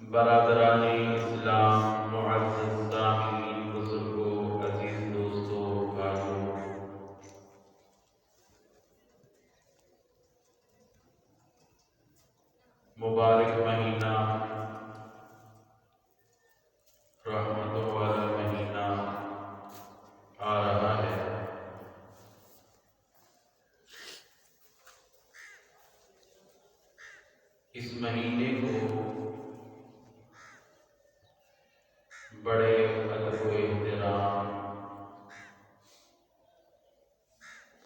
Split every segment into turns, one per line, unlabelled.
برادران اسلام، معزز سامعین، بزرگوں، عزیز دوستوں، بھائیوں، مبارک مہینہ، رحمتوں والا مہینہ آ رہا ہے۔ اس مہینے کو بڑے ادب و احترام،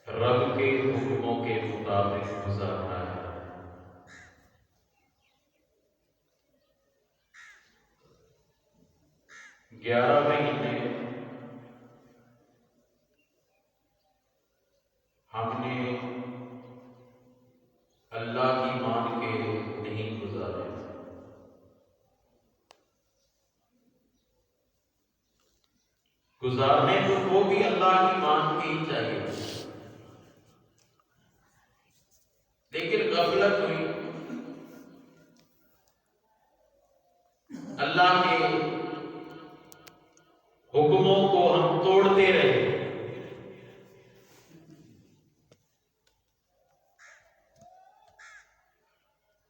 رب کے حکموں کے مطابق گزارنا ہے۔ 11 مہینے ہم نے اللہ کی مان کے نہیں گزارے۔ گزارنے تو وہ بھی اللہ کی مان کے ہی چاہیے، لیکن غفلت ہوئی، اللہ کے حکموں کو ہم توڑتے رہے۔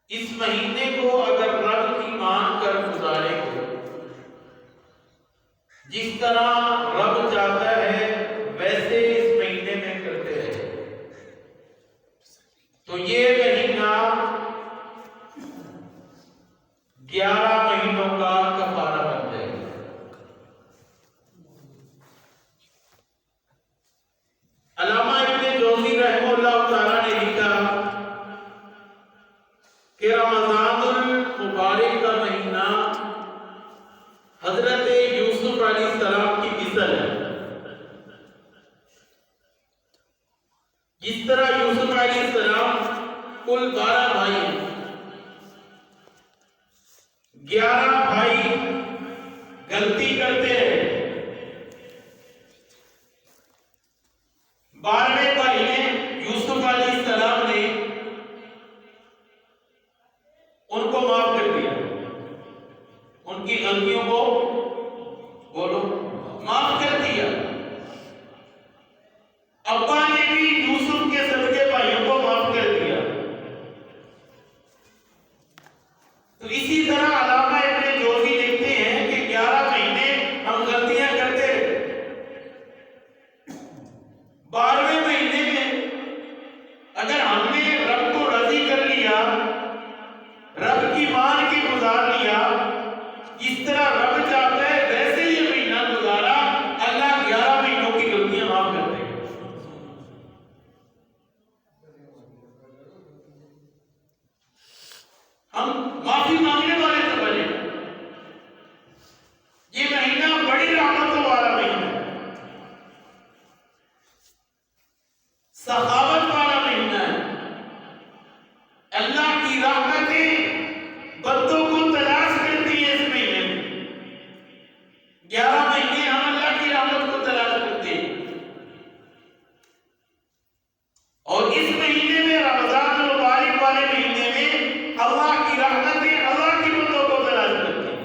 اس مہینے کو اگر رب کی مان کر گزارے گے، جس طرح رب چاہتا ہے ویسے اس مہینے میں کرتے رہے، تو یہ مہینہ 11 مہینوں کا کفارہ بن جائے گا۔ علامہ ابن جوزی رحمہ اللہ تعالیٰ نے لکھا کہ رمضان المبارک کا مہینہ حضرت یوسف علیہ السلام کی مثل ہے۔ جس طرح یوسف علیہ السلام کل 12 بھائی ہیں، 11 بھائی غلطی کرتے ہیں، 12ویں بھائی نے یوسف علیہ السلام نے ان کو معاف کر دیا، ان کی غلطیوں کو بولو معاف کر دیا۔ ابا نے بھی یوسف کے صدقے بھائیوں کو معاف کر دیا۔ تو اسی طرح علامہ ابن جوزی لکھتے ہیں کہ 11 مہینے ہم غلطیاں کرتے رہے، 12ویں مہینے میں اگر ہم نے رب کو راضی کر لیا، رب کی مان کے گزار لیا، جس طرح رب چاہتا ہے ویسے یہ مہینہ گزارا، اللہ 11 مہینوں کی غلطیاں معاف کر دے گا۔ ہم معافی مانگنے والے تو بنے۔ یہ مہینہ بڑی رحمتوں والا مہینہ ہے، سخاوت والا مہینہ ہے۔ اللہ کی رحمتیں بندوں کو تلاش کرتی ہیں۔ اس مہینے میں 11 مہینے ہم اللہ کی رحمت کو تلاش کرتے ہیں، اور اس مہینے میں رمضان المبارک والے مہینے میں اللہ کی رحمتیں اللہ کی بندوں کو تلاش کرتے ہیں۔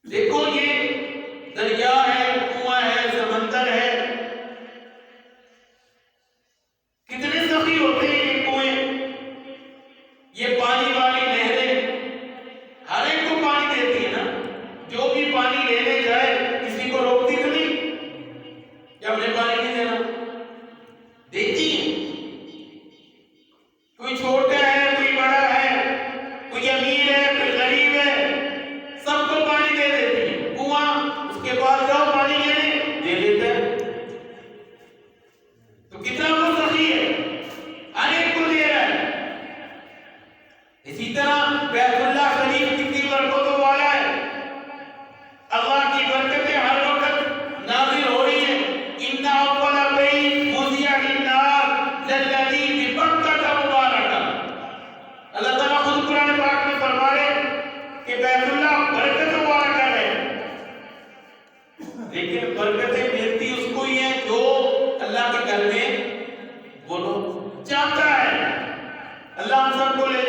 دیکھو یہ دریا ہے، کنواں ہے، سمندر ہے، کتنے سخی ہوتے ہیں یہ کنویں، یہ پانی والی نہریں ہر ایک کو پانی دیتی ہے نا۔ جو بھی پانی لینے جائے کسی کو روکتی تو نہیں کہ ہم نے پانی نہیں دینا، دیتی ہے۔ کوئی چھوٹا ہے، کوئی بڑا ہے، کوئی امیر ہے، کوئی غریب ہے، سب کو پانی دے دیتی ہے۔ کنواں اس کے پاس جاؤ پانی لینے، دے دیتا ہے۔ تو کتنا وہ سخی ہے، ہر ایک کو دے رہا ہے۔ اسی طرح بیت اللہ شریف کتنی برکتوں والا ہے، اللہ کی برکتیں ہر وقت نازل ہو رہی ہیں۔ ان اول بیت وضع للناس للذی ببکۃ مبارکہ، اللہ تعالیٰ خود قرآن پاک میں فرما رہے کہ بیت اللہ برکتوں والا گھر ہے، لیکن برکتیں ملتی اس کو ہی ہیں جو اللہ کے گھر میں بولو چاہتا ہے۔ اللہ ہم سب کو لے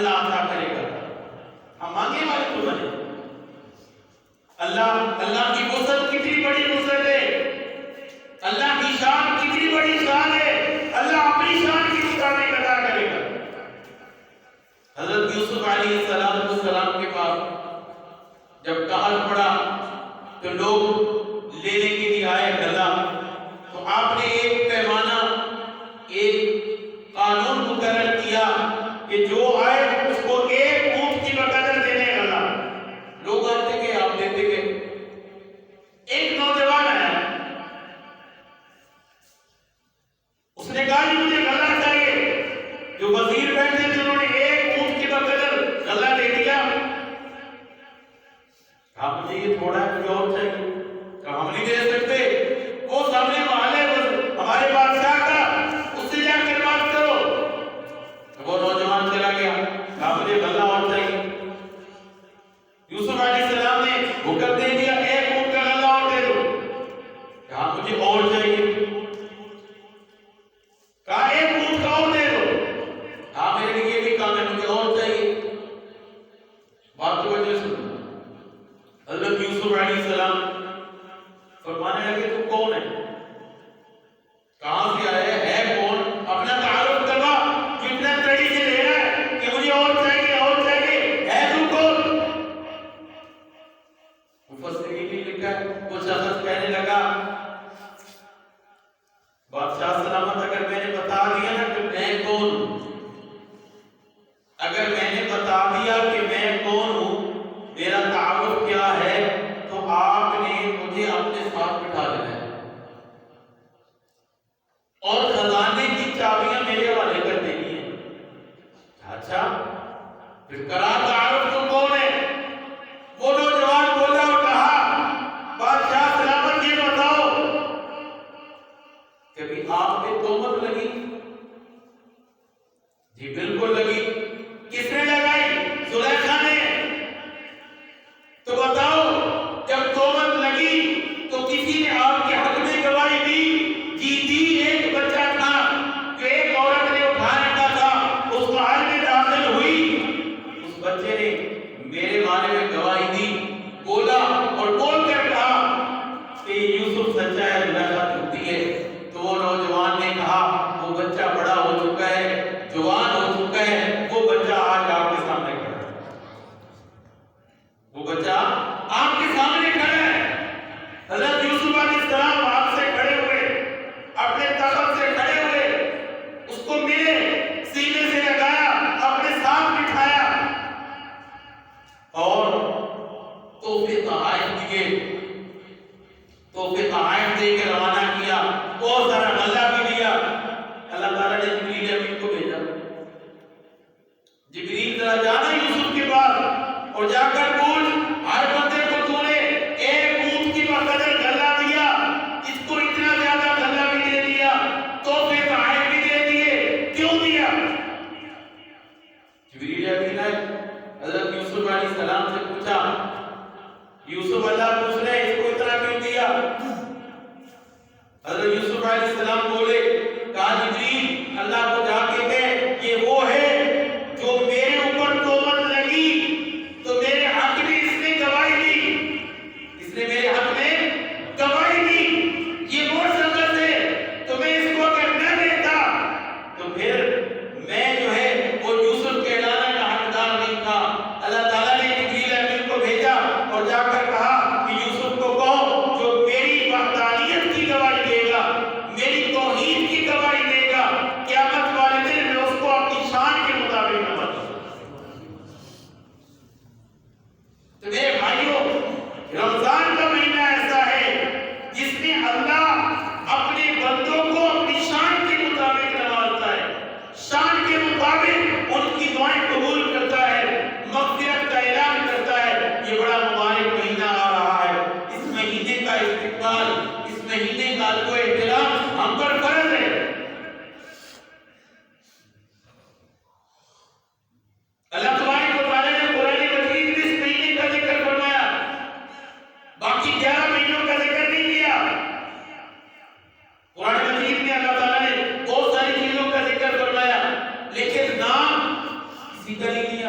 اللہ عطا کرے گا. ہم مانگنے والے تو بنے. اللہ کی وسعت کتنی بڑی وسعت ہے, اللہ کی شان کتنی بڑی شان ہے, اللہ اپنی شان کے مطابق ادا کرے گا. حضرت یوسف علیہ السلام کے پاس جب قحط پڑا تو لوگ لینے کے لیے آئے غلہ, تو آپ نے ایک پیمانہ, ایک قانون مقرر کیا کہ جو آئے اس کو ایک اونٹ کی بقدر دینے غلہ. لوگ آتے کہ آپ دیتے کہ ایک نوجوان آیا, اس نے کہا کہ مجھے غلہ چاہیے. جو وزیر بیٹھے تھے انہوں نے ایک اونٹ کی بقدر غلہ دے دیا. کہا مجھے یہ تھوڑا ہے, مجھے اور چاہیے. کہا ہم نہیں دے سکتے, وہ سامنے محل ہے ہمارے بادشاہ کا, اس سے جا کر بات کرو. وہ نوجوان چلا گیا, کہا مجھے غلہ اور چاہیے. یوسف علیہ السلام نے حکم دے دیا ایک اونٹ کا غلہ اور دے دو. کہا مجھے اور چاہیے. کہا ایک اونٹ کا اور دے دو. کہا میرے لیے یہ بھی کام ہے, مجھے اور چاہیے. بات کو وجہ سنو. حضرت یوسف علیہ السلام فرمانے لگے تو کون ہے, کہاں سے آیا ہے کون, اپنا تعارف کروا. کتنا تڑی سے لے رہا ہے کہ مجھے اور چاہیے اور چاہیے, ہے تو کون. مفسرین نے لکھا ہے وہ شخص کہنے لگا بادشاہ سلامت اگر میں نے بتا دیا نا کہ میں کون ہوں, اگر میں نے بتا دیا کہ میں کون ہوں, میرا تعارف کیا ہے, تو آپ نے مجھے اپنے ساتھ بٹھا لینا ہے اور خزانے کی چابیاں میرے حوالے کر دینی ہے. اچھا پھر کرا تعارف تو کون ہے. وہ نوجوان بولا اور کہا بادشاہ سلامت یہ بتاؤ کبھی آپ پہ تہمت لگی. جی بالکل لگی. کس نے لگائی؟ زلیخا نے. تو بتاؤ جب تہمت لگی تو کسی نے آپ کے حق میں گواہی دی؟ جی دی. ایک بچہ تھا جو ایک عورت نے اٹھا رکھا تھا, اس محل میں داخل ہوئی, اس بچے نے میرے بارے میں گواہی دی, بولا اور بول کر کہا کہ یوسف سچا ہے, زلیخا جھوٹی ہے. تو وہ نوجوان نے کہا وہ بچہ بڑا ہو چکا ہے, جوان ہو چکا ہے, وہ بچہ آج آپ کے سامنے کھڑا ہے. وہ بچہ آپ کے سامنے کھڑا ہے. حضرت یوسف علیہ السلام آپ سے کھڑے ہوئے, اپنے تخت سے کھڑے ہوئے, اس کو ملے, سینے سے لگایا, اپنے ساتھ بٹھایا اور تحفے تحائف دیے, تحفے تحائف دے کے روانہ کیا. بہت سارا غلہ بھی دیا. اللہ تعالیٰ نے جبریل امین کو بھیجا. جبریل ذرا جانا یوسف کے پاس اور جا کر پوچھ ہر بندے کو تو نے ایک اونٹ کی بقدر غلہ دیا, اس کو اتنا زیادہ غلہ بھی دے دیا, تحفے تحائف بھی دے دیے, کیوں دیا؟ جبریل امین نے حضرت یوسف علیہ السلام سے پوچھا یوسف اللہ پوچھ رہے اس کو اتنا کیوں دیا؟ حضرت یوسف علیہ السلام بولے, کہا جبریل اللہ کو جا کے کہے یہ وہ ہے جو میرے اوپر تہمت لگی تو میرے حق میں اس نے گواہی دی, اس نے میرے حق میں گواہی دی. یہ وہ شخص ہے تو میں اس کو اگر نہ دیتا تو پھر میں جو ہے وہ یوسف کہلانے کا حقدار نہیں تھا. اللہ تعالیٰ نے جبریل امین کو بھیجا اور جا کر کہا کہ یوسف کو کہو جو میری وحدانیت کی گواہی دے گا, میری توحید کی گواہی دے گا, قیامت والے دن میں اس کو اپنی شان کے مطابق نہ بتا. تو میرے بھائیوں, رمضان کا مہینہ ایسا ہے جس میں اللہ اپنے بندوں کو اپنی شان کے مطابق نوازتا ہے, شان کے مطابق ان کی دعائیں قبول کرتا ہے, مغفرت کا اعلان کرتا ہے. یہ بڑا مبارک مہینہ آ رہا ہے. اس مہینے کا استقبال, اس مہینے کا ادب و احترام ہم پر فرض ہے. اللہ تبارک و تعالیٰ نے قرآن مجید میں اس مہینے کا ذکر فرمایا, باقی 11 مہینوں کا ذکر نہیں کیا. قرآن مجید میں اللہ تعالیٰ نے بہت ساری چیزوں کا ذکر فرمایا, لیکن نام کسی کا نہیں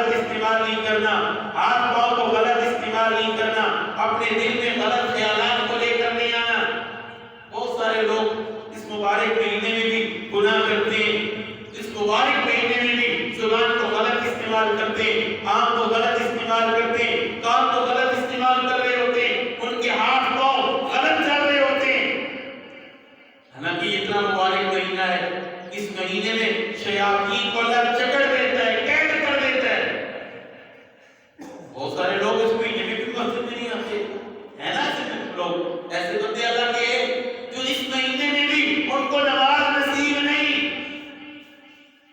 غلط استعمال نہیں کرنا، ہاتھ پاؤں کو غلط استعمال نہیں کرنا، اپنے دل میں غلط خیالات کو لے کر نہیں آنا۔ بہت سارے لوگ اس مبارک مہینے میں بھی گناہ کرتے ہیں، اس مبارک مہینے میں بھی زبان کو غلط استعمال کرتے ہیں، آنکھ کو غلط استعمال کرتے ہیں، کان کو غلط استعمال کر رہے ہوتے ہیں، ان کے ہاتھ پاؤں غلط چل رہے ہوتے ہیں۔ حالانکہ یہ اتنا مبارک مہینہ ہے، اس مہینے میں شیاطین کو اللہ جکڑ دیتا ہے، قید کر دیتا ہے۔ بہت سارے لوگ اس مہینے میں بھی مسجد میں نہیں آتے ہے نا، ایسے لوگ، ایسے بندے اللہ کے جو اس مہینے میں بھی ان کو نماز نصیب نہیں،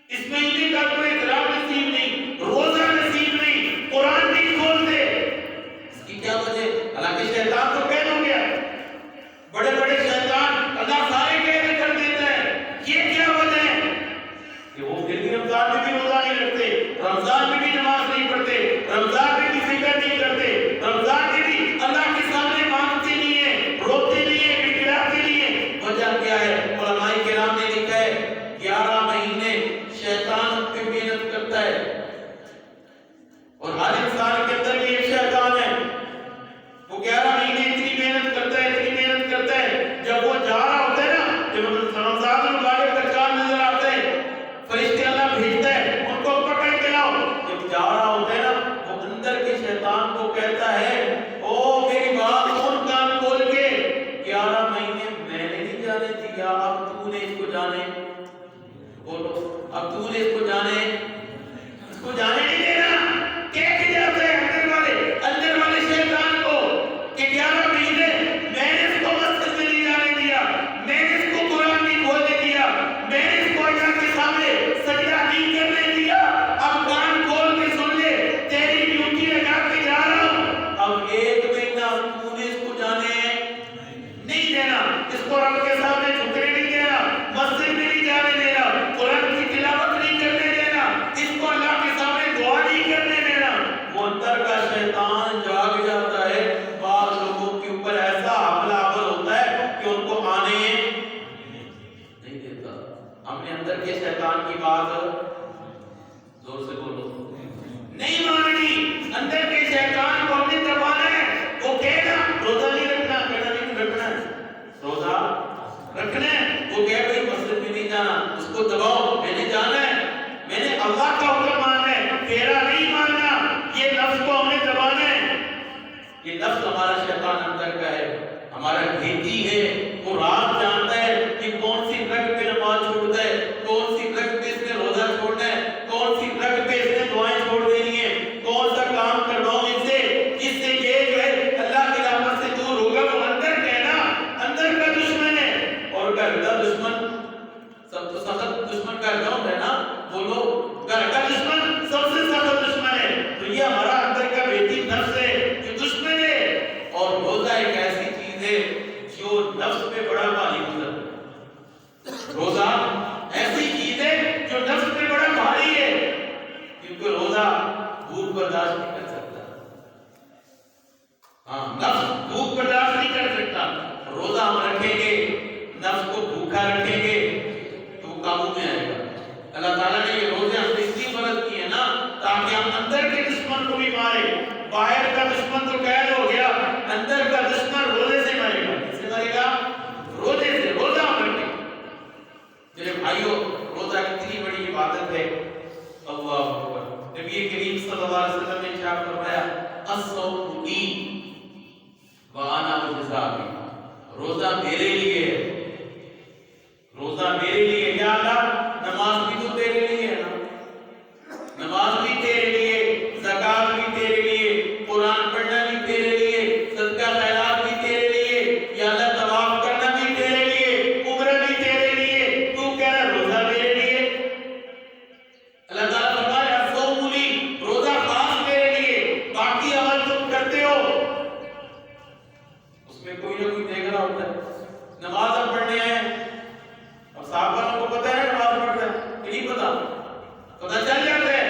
اس مہینے کا کوئی احترام نصیب نہیں، روزہ نصیب نہیں، قرآن نہیں کھولتے۔ اس کی کیا وجہ؟ حالانکہ شیطان تو قید ہو گیا، بڑے بڑے شیطان اللہ سارے قید کر دیتا ہے۔ یہ کیا وجہ ہے کہ وہ پھر بھی رمضان میں بھی روزہ نہیں رکھتے، رمضان میں بھی نماز نہیں پڑھتے، رمضان میں بھی فکر نہیں کرتے، رمضان میں بھی اللہ کے سامنے مانگتے نہیں ہیں، روتے نہیں ہیں، گڑگڑاتے نہیں ہیں۔ وجہ کیا ہے؟ علماء کرام نے لکھا ہے 11 مہینے شیطان پہ محنت کرتا ہے، اور ہر انسان کے اندر بھی ایک شیطان ہے، وہ 11 مہینے اتنی محنت کرتا ہے، اتنی محنت کرتا ہے، جب وہ جا رہا ہوتا ہے نا، جب رمضان المبارک کا چاند نظر آتا ہے، فرشتے اللہ بھیجتا ہے ان کو پکڑ کے لاؤ۔ جب جا رہا ہوتا ہے نا، وہ اندر کے شیطان کو کہتا ہے او میری بات سن کان کھول کے، 11 مہینے میں نے نہیں جانے دیا، اب تو نے اس کو جانے، بولو اب تو نے اس کو جانے، اس کو جانے نہیں دینا۔ کہہ کے جاتا ہے اندر والے شیطان کو کہ 11 مہینے میں نے اس کو مسجد میں نہیں جانے دیا، میں نے اس کو قرآن نہیں کھولنے دیا، میں نے اس کو اللہ کے سامنے سجدہ نہیں کرنے دیا، اب کان کھول کے سن لے، تیری ڈیوٹی لگا کے جا رہا ہوں، اب 1 مہینہ تو نے اس کو جانے نہیں دینا، اس کو رب کے سامنے جھکنے نہیں دینا، مسجد میں نہیں جانے دینا، قرآن کی تلاوت نہیں کرنے دینا، اس کو اللہ کے سامنے دعا نہیں کرنے دینا۔ وہ اندر کا شیطان جاگ جاتا ہے، بعض لوگوں کے اوپر ایسا حملہ آور ہوتا ہے کہ ان کو آنے نہیں دیتا۔ ہم نے اندر کے شیطان کی بات زور سے بولو نہیں ماننی، اندر کے شیطان کو ہم نے دبانا ہے۔ وہ کہنا روزہ نہیں رکھنا، کہنا نہیں رکھنا ہے، روزہ رکھنا ہے، وہ کہے بھائی مسجد میں نہیں جانا، اس کو دباؤ، میں نے جانا ہے، میں نے اللہ کا حکم ماننا ہے، تیرا نہیں ماننا، یہ نفس کو ہمیں دبانا ہے۔ یہ نفس ہمارا شیطان اندر کا ہے، ہمارا بھیتی ہے، وہ رات جانتا ہے کہ کون سی رگ پہ نماز چھوڑتا ہے، کون سی رگ پہ اس نے روزہ چھوڑنا ہے، کون سی رگ پہ اس نے دعائیں چھوڑ دینی ہے، کون سا کام کرواؤں اس سے جس سے یہ جو ہے اللہ کی رحمت سے دور ہوگا۔ وہ اندر کہنا اندر کا دشمن ہے، اور گھر کا دشمن سب سے سخت دشمن کا کون ہے نا، بولو گھر کا دشمن سب سے سخت دشمن ہے۔ تو یہ ہمارا اندر کا بیٹی نفس ہے جو دشمن ہے، اور روزہ ایک ایسی چیز ہے جو نفس پہ بڑا بھاری گزرتا ہے۔ روزہ ایسی چیز ہے جو نفس پہ بڑا بھاری ہے، کیونکہ روزہ بھوک برداشت نہیں کر سکتا، ہاں نفس بھوک برداشت نہیں کر سکتا۔ روزہ ہم رکھیں گے، نفس کو بھوکا رکھیں گے تو وہ قابو میں آئے گا۔ اللہ تعالیٰ نے یہ روزے ہم اس لیے فرض کیے ہیں نا تاکہ ہم اندر کے دشمن کو بھی مارے۔ باہر کا دشمن تو قید ہو گیا، اندر کا دشمن روزے سے مرے گا۔ کس سے مرے گا؟ روزے سے۔ روزہ ہم رکھیں۔ میرے بھائیو، روزہ کتنی بڑی عبادت ہے، اللہ اکبر۔ نبی کریم صلی اللہ علیہ وسلم نے ارشاد فرمایا الصوم لی وانا اجزی، روزہ میرے لیے ہے، روزہ میرے لیے۔ یا اللہ نماز بھی تو تیرے لیے ہے نا، نماز بھی تیرے لیے، زکات بھی تیرے لیے، قرآن پڑھنا بھی تیرے لیے، صدقہ خیرات بھی تیرے لیے، یا اللہ طواف کرنا بھی تیرے لیے، عمرہ بھی تیرے لیے، تو کہہ رہا روزہ میرے لیے۔ اللہ تعالیٰ فرمایا الصوم لی، روزہ خاص میرے لیے، باقی عمل تم کرتے ہو اس میں کوئی نہ کوئی دیکھ رہا ہوتا ہے۔ نماز ہم پڑھنے آئے، اور صحابہ کو پتہ ہے نماز پڑھتا ہے کہ نہیں پتا، پتہ چل جاتا ہے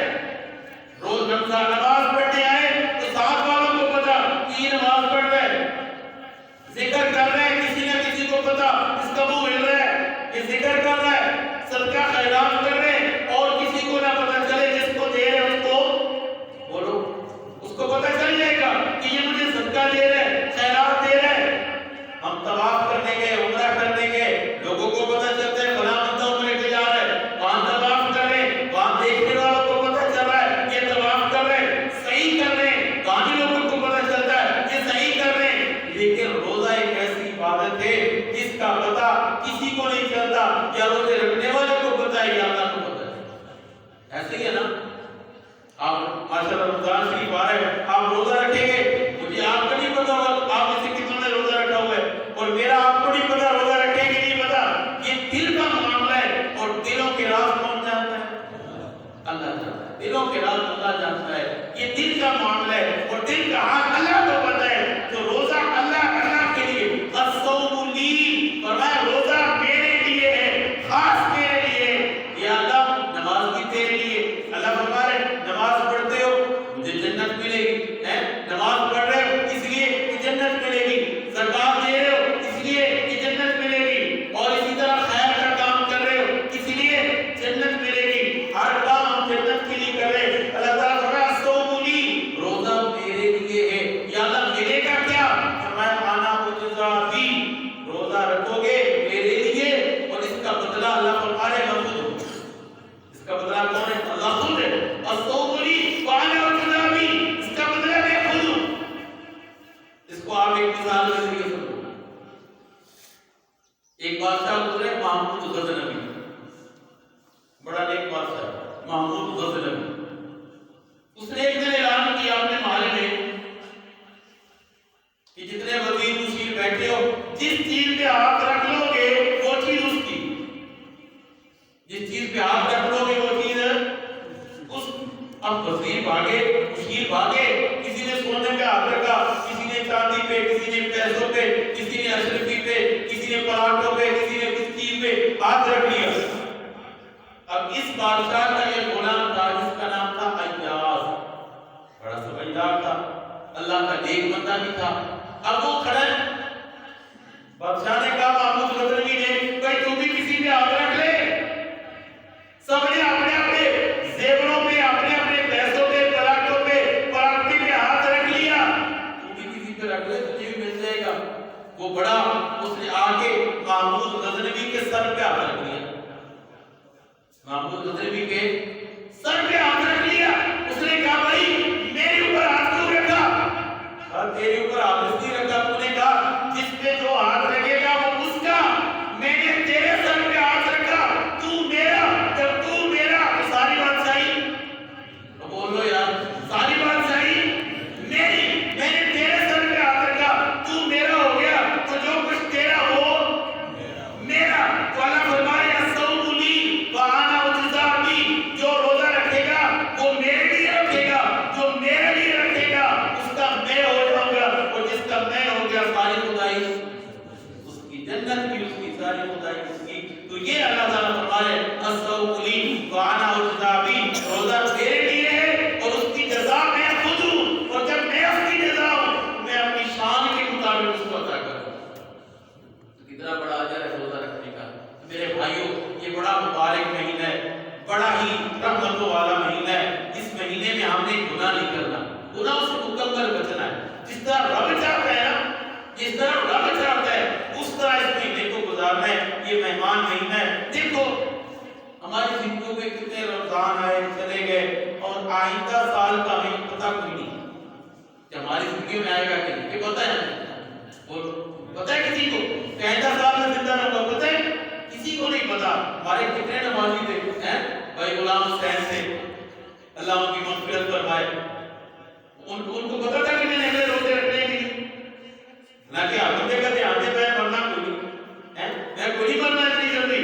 ماشاءاللہ رمضان شریف آ رہا ہے، آپ روزہ رکھیں گے، مجھے آپ کا نہیں پتا آپ میں سے کتنوں نے روزہ رکھا ہوا ہے، اور میرا آپ کو نہیں پتا روزہ رکھیں کہ نہیں پتا. یہ دل کا معاملہ ہے، اور دلوں کے راز کون جانتا ہے؟ اللہ جانتا ہے. دلوں کے راز اللہ جانتا ہے. یہ دل کا معاملہ ہے، اور دل کا حال اللہ کو پتا ہے. تو روزہ اللہ کے لیے، الصوم لی، فرمایا روزہ میرے لیے ہے، خاص میرے لیے. یا اللہ نماز بھی تیرے لیے. اللہ فرما رہے نماز پڑھتے ہو مجھے جنت ملے گی، نماز پڑھ رہے ہو اس لیے کہ جنت ملے گی، زکات دے رہے ہو اس لیے کہ جنت ملے گی، اور اسی طرح خیر کا کام کر رہے ہو اس لیے جنت ملے گی. ہر کام ہم جنت کے لیے کر رہے ہیں. اللہ تعالیٰ فرمایا الصوم لی، روزہ میرے لیے ہے. یا اللہ ملے گا کیا؟ فرمایا انا اجزا بی، روزہ رکھو گے میرے لیے، اور اس کا بدلہ اللہ فرما رہے میں خود ہوں. اس کا بدلہ کون ہے؟ اللہ خود ہے. الصوم لی وانا اجزا بی، اس کا بدلہ میں خود ہوں. اس کو آپ ایک مثال کے ذریعے سمجھو. ایک بادشاہ گزرے محمود غزنوی، بڑا نیک بادشاہ محمود غزنوی. اس نے ایک دن اعلان کیا اپنے محلے میں کہ جتنے وزیر مشیر بیٹھے ہو جس چیز پہ ہاتھ رکھ لو گے وہ چیز اس کی، جس چیز پہ ہاتھ رکھ لو گے وہ چیز اس. اب وزیر بھاگے، مشیر بھاگے، کسی نے سونے پہ ہاتھ رکھا، کسی نے چاندی پہ، کسی نے پیسوں پہ، کسی نے اشرفی پہ، کسی نے پلاٹوں پہ، کسی نے کس چیز پہ ہاتھ رکھ لیا. اب اس بادشاہ کا یہ غلام تھا جس کا نام تھا ایاز، بڑا سمجھدار تھا، اللہ کا نیک بندہ بھی تھا. اب وہ کھڑا ہے، بادشاہ نے کہا محمود غزنوی نے بھائی تو بھی کسی پہ ہاتھ رکھ لے. سب نے اپنے اپنے زیوروں پہ، اپنے اپنے پیسوں پہ، پلاٹوں پہ، پراپرٹی پہ ہاتھ رکھ لیا. تو بھی کسی پہ رکھ لے تجھے بھی مل جائے گا. وہ بڑا، اس نے آ کے محمود غزنوی کے سر پہ ہاتھ رکھ لیا. محمود غزنوی کے سر پہ ہاتھ رکھ لیا. اس نے کہا بھائی میرے اوپر ہاتھ کیوں رکھا؟ تیرے اوپر ہاتھ اس لیے رکھا، تو نے کہا جس پہ جو ہاتھ رکھے گا وہ اس کا. میں نے تیرے سر پہ ہاتھ رکھا، تو میرا، جب تو میرا تو ساری بات صحیح. تو بولو یار ساری بات صحیح میری. میں نے تیرے سر پہ ہاتھ رکھا، تو میرا ہو گیا، تو جو کچھ تیرا وہ میرا. تو اللہ فرما رہے الصوم لی وانا اجزا بی، جو روزہ رکھے گا وہ میرے لیے رکھے گا، جو میرے لیے رکھے گا اس کا میں ہو جاؤں گا، اور جس کا میں ہو گیا ساری خدائی اس کی، جنت بھی اس کی، ساری خدائی اس کی. تو یہ اللہ تعالیٰ فرما رہے الصوم لی وانا اجزا بی، روزہ میرے لیے ہے اور اس کی جزا میں خود ہوں، اور جب میں اس کی جزا ہوں میں اپنی شان کے مطابق اس کو عطا کروں. کتنا بڑا اجر ہے روزہ رکھنے کا. میرے بھائیوں یہ بڑا مبارک مہینہ ہے، بڑا ہی رحمتوں والا مہینہ ہے. اس مہینے میں ہم نے گناہ نہیں کرنا، گناہ سے مکمل بچنا ہے. جس طرح رب چاہتا ہے نا، جس طرح رب چاہتا ہے اس طرح اس مہینے کو گزارنا ہے. یہ مہمان مہینہ ہے. دیکھو ہماری زندگیوں میں کتنے رمضان آئے چلے گئے، اور آئندہ سال کا ہمیں پتہ کوئی نہیں کہ ہماری زندگیوں میں آئے گا کہ نہیں. یہ پتہ ہے ہمیں؟ بولو پتہ ہے کسی کو کہ آئندہ سال میں زندہ رہوں گا؟ پتہ ہے کسی کو نہیں پتا. ہمارے کتنے نمازی تھے ہیں بھائی غلام حسین سے، اللہ ان کی مغفرت فرمائے. ان کو پتا تھا کہ میں نے اگلے روزے رکھنے ہیں کہ نہیں؟ نہ کہ ہر بندے کا دھیان دے میں مرنا کوئی نہیں، میں کوئی نہیں مرنا اتنی جلدی.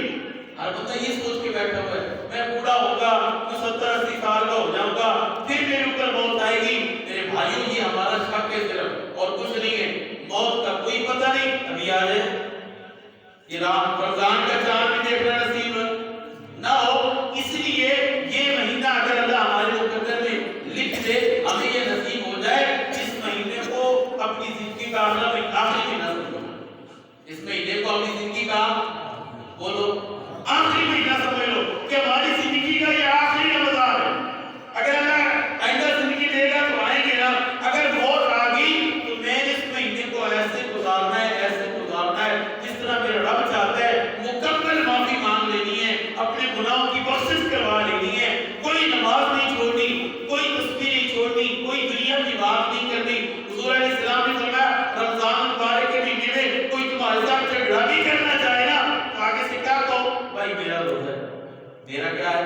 ہر بندہ یہ سوچ کے بیٹھا ہوا ہے میں بوڑھا ہوگا، میں 70-80 سال کا ہو جاؤں گا، پھر میرے اوپر موت آئے گی. میرے بھائیوں یہ ہمارا شک ہے صرف، اور کچھ نہیں ہے. موت کا کوئی پتہ نہیں، ابھی آ جائے. یہ رمضان کا چاند بھی دیکھنا نصیب نہ ہو. اس لیے یہ مہینہ اگر اللہ ہمارے مقدر میں لکھ دے، ہمیں یہ نصیب ہو جائے اس مہینے کو اپنی زندگی کا آخری مہینہ سمجھو. اس مہینے کو اپنی زندگی کا، بولو آخری مہینہ سمجھ لو کہ ہماری زندگی کا یہ آخری رمضان ہے. اگر اللہ آئندہ زندگی دے گا تو آئیں گے نا. اگر موت آ گئی تو میں نے اس مہینے کو ایسے گزارنا ہے، ایسے گزارنا ہے جس طرح میرا رب چاہتا ہے. مکمل معافی مانگ لینی ہے، اپنے گناہوں کی بخشش کروا لینی ہے. کوئی نماز نہیں چھوڑنی، کوئی تسبیح نہیں چھوڑنی، کوئی دنیا کی بات نہیں کرنی. حضور علیہ السلام نے فرمایا رمضان مبارک کے مہینے میں کوئی تمہارے ساتھ جھگڑا بھی کرنا چاہے نا تو آگے سے کیا کہو؟ بھائی میرا روزہ ہے. میرا کیا ہے؟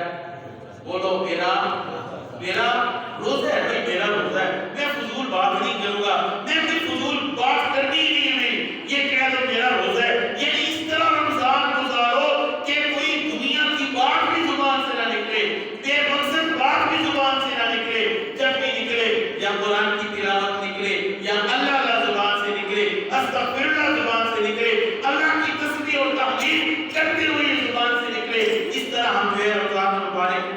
بولو میرا روزہ ہے بھائی میرا روزہ ہے، میں فضول بات نہیں کروں گا، میں کوئی فضول بات کرنی ہی نہیں ہے، یہ کہہ دو میرا روزہ ہے، یعنی اس طرح رمضان گزارو کہ کوئی دنیا کی بات بھی زبان سے نہ نکلے، بے مقصد بات بھی زبان سے نہ نکلے، جب بھی نکلے یا قرآن کی تلاوت نکلے یا اللہ اللہ زبان سے نکلے، استغفر اللہ زبان سے نکلے، اللہ کی تسبیح اور تحمید کرتے ہوئے زبان سے نکلے، اس طرح ہم جو ہے رمضان مبارک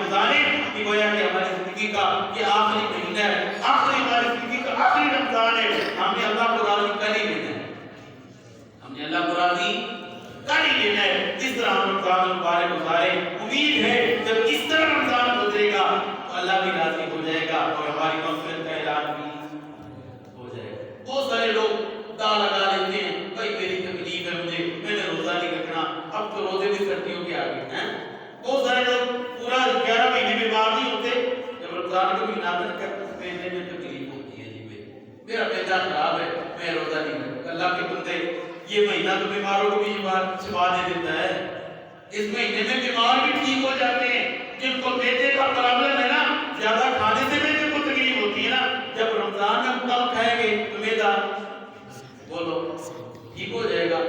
گزارے کہ گویا کہ ہماری زندگی کا یہ آخری مہینہ ہے، آخری ہماری زندگی کا آخری رمضان ہے، ہم نے اللہ کو راضی کر ہی لینا ہے، ہم نے اللہ کو راضی کر ہی لینا ہے، اس طرح ہم رمضان مبارک گزارے، امید ہے جب اس طرح رمضان گزرے گا تو اللہ بھی راضی ہو جائے گا اور ہماری مغفرت کا اعلان بھی ہو جائے گا۔ بہت سارے لوگ دا لگا لیتے ہیں بھائی میری تکلیف ہے، مجھے میں نے روزہ نہیں رکھنا، اب تو روزے بھی سردیوں کے آگے ہیں، بہت سارے لوگ پورا 11 مہینے بیمار نہیں ہوتے، جب رمضان کا مہینہ آتا ہے اس مہینے میں تکلیف ہوتی ہے، جی میرا معدہ خراب ہے میں روزہ نہیں رکھتا۔ اللہ کے بندے یہ مہینہ تو بیماروں کو بھی شفا دے دیتا ہے، اس مہینے میں بیمار بھی ٹھیک ہو جاتے ہیں، جن کو معدے کا پرابلم ہے نا، زیادہ کھانے سے معدے کو تکلیف ہوتی ہے نا، جب رمضان میں کم کھائیں گے تو معدہ بولو ٹھیک ہو جائے گا۔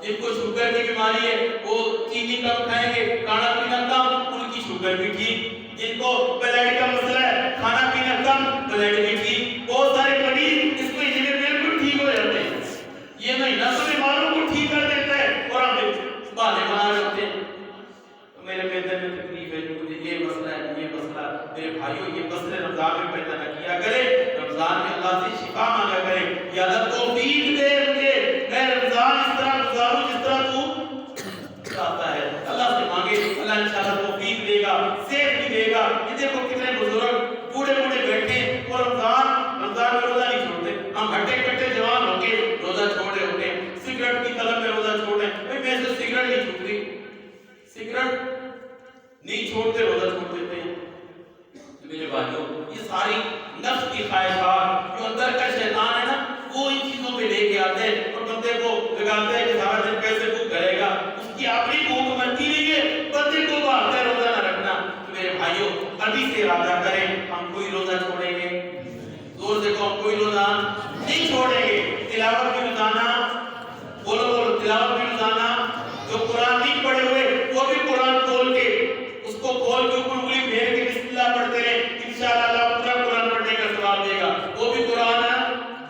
جن کو شوگر کی بیماری ہے وہ چینی کم کھائیں گے، کھانا پینا کم، ان کی شوگر بھی ٹھیک۔ جن کو بلڈ کا مسئلہ ہے کھانا پینا کم، بلڈ بھی ٹھیک۔ بہت سارے مریض اس مہینے میں بالکل ٹھیک ہو جاتے ہیں، یہ مہینہ تو بیماروں کو ٹھیک کر دیتا ہے اور ہم بہانے بنا رہے ہوتے ہیں میرے معدے میں تکلیف ہے، مجھے یہ مسئلہ ہے، یہ مسئلہ۔ میرے بھائیوں یہ مسئلے رمضان میں پیدا نہ کیا کرے، رمضان میں اللہ سے شفا مانگا کرے، یا اللہ توفیق دے مجھے میں رمضان اس طرح گزاروں جس طرح تو چاہتا ہے۔ اللہ سے مانگے، اللہ انشاءاللہ توفیق دے گا، صحت بھی دے گا۔ یہ دیکھو کتنے بزرگ بوڑھے بوڑھے بیٹھے اور رمضان میں روزہ نہیں چھوڑتے، ہم ہٹے کٹے جوان ہو کے روزہ چھوڑ رہے ہوتے ہیں، سگریٹ کی طلب میں روزہ چھوڑ رہے ہیں، میں سے سگریٹ نہیں چھوڑتی، سگریٹ نہیں چھوڑتے روزہ چھوڑ دیتے ہیں۔ تو میرے بھائیوں یہ ساری نفس کی خواہشات جو اندر کا شیطان ہے نا، وہ ان چیزوں پہ لے کے آتے ہیں اور بندے کو لگاتے ہیں کہ سارا دن کیسے بھوک کرے گا، اس کی اپنی بھوک مرتی نہیں ہے، بندے کو بھاگتا ہے روزہ نہ رکھنا۔ تو میرے بھائیوں ابھی سے ارادہ کریں ہم کوئی روزہ چھوڑیں گے، زور سے کہو کوئی روزہ نہیں چھوڑیں گے۔ تلاوت بھی روزانہ، بولو بولو تلاوت بھی روزانہ، جو قرآن نہیں پڑھے ہوئے وہ بھی قرآن کھول کے اس کو کھول کے اوپر انگلی پھیر کے بسم اللہ پڑھتے رہے، انشاءاللہ اللہ پورا قرآن پڑھنے کا ثواب دے گا، وہ بھی قرآن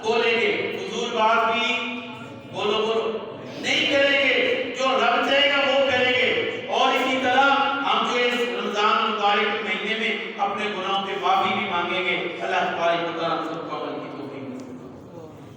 کھولیں گے۔ فضول بات بھی بولو بولو نہیں کریں گے، جو رب چاہے گا وہ کریں گے۔ اور اسی طرح ہم جو اس رمضان مبارک مہینے میں اپنے گناہوں کے معافی بھی مانگیں گے۔ اللہ تبارک و تعالیٰ ہم سب کو